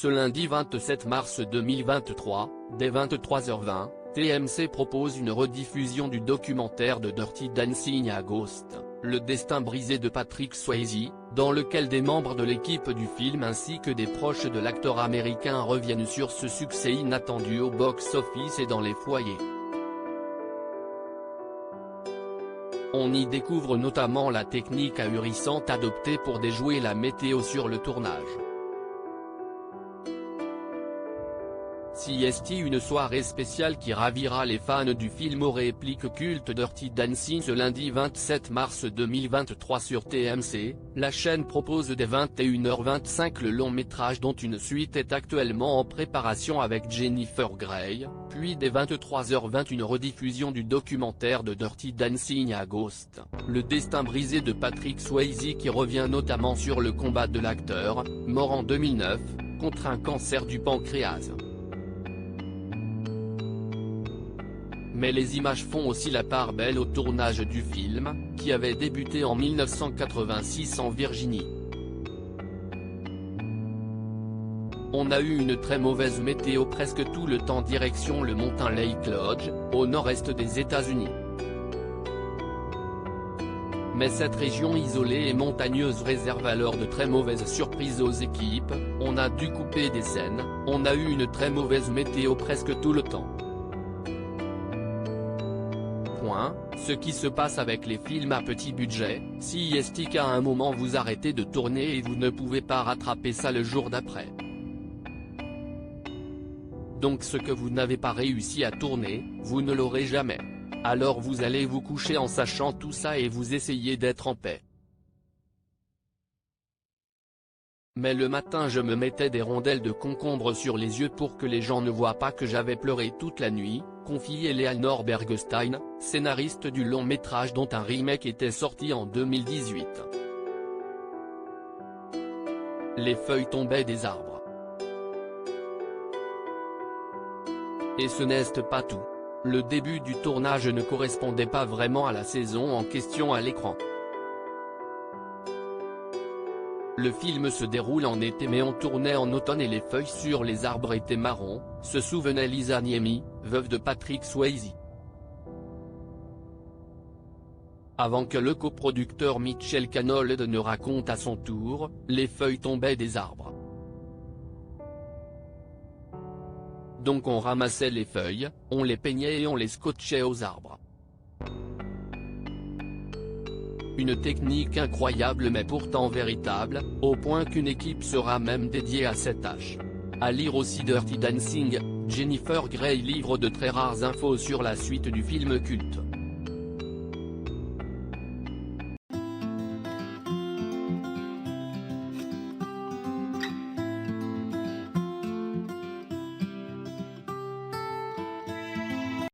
Ce lundi 27 mars 2023, dès 23h20, TMC propose une rediffusion du documentaire de Dirty Dancing à Ghost, le destin brisé de Patrick Swayze, dans lequel des membres de l'équipe du film ainsi que des proches de l'acteur américain reviennent sur ce succès inattendu au box-office et dans les foyers. On y découvre notamment la technique ahurissante adoptée pour déjouer la météo sur le tournage. CST, une soirée spéciale qui ravira les fans du film aux répliques cultes Dirty Dancing. Ce lundi 27 mars 2023 sur TMC, la chaîne propose dès 21h25 le long métrage dont une suite est actuellement en préparation avec Jennifer Grey, puis dès 23h20 une rediffusion du documentaire de Dirty Dancing à Ghost, le destin brisé de Patrick Swayze qui revient notamment sur le combat de l'acteur, mort en 2009, contre un cancer du pancréas. Mais les images font aussi la part belle au tournage du film, qui avait débuté en 1986 en Virginie. On a eu une très mauvaise météo presque tout le temps direction le Mountain Lake Lodge, au nord-est des États-Unis. Mais cette région isolée et montagneuse réserve alors de très mauvaises surprises aux équipes, on a dû couper des scènes, on a eu une très mauvaise météo presque tout le temps. Ce qui se passe avec les films à petit budget, si à un moment vous arrêtez de tourner et vous ne pouvez pas rattraper ça le jour d'après. Donc ce que vous n'avez pas réussi à tourner, vous ne l'aurez jamais. Alors vous allez vous coucher en sachant tout ça et vous essayez d'être en paix. Mais le matin je me mettais des rondelles de concombre sur les yeux pour que les gens ne voient pas que j'avais pleuré toute la nuit, confie Eleanor Bergstein, scénariste du long métrage dont un remake était sorti en 2018. Les feuilles tombaient des arbres. Et ce n'est pas tout. Le début du tournage ne correspondait pas vraiment à la saison en question à l'écran. Le film se déroule en été mais on tournait en automne et les feuilles sur les arbres étaient marron, se souvenait Lisa Niemi, veuve de Patrick Swayze. Avant que le coproducteur Mitchell Canold ne raconte à son tour, les feuilles tombaient des arbres. Donc on ramassait les feuilles, on les peignait et on les scotchait aux arbres. Une technique incroyable mais pourtant véritable, au point qu'une équipe sera même dédiée à cette tâche. À lire aussi Dirty Dancing, Jennifer Grey livre de très rares infos sur la suite du film culte.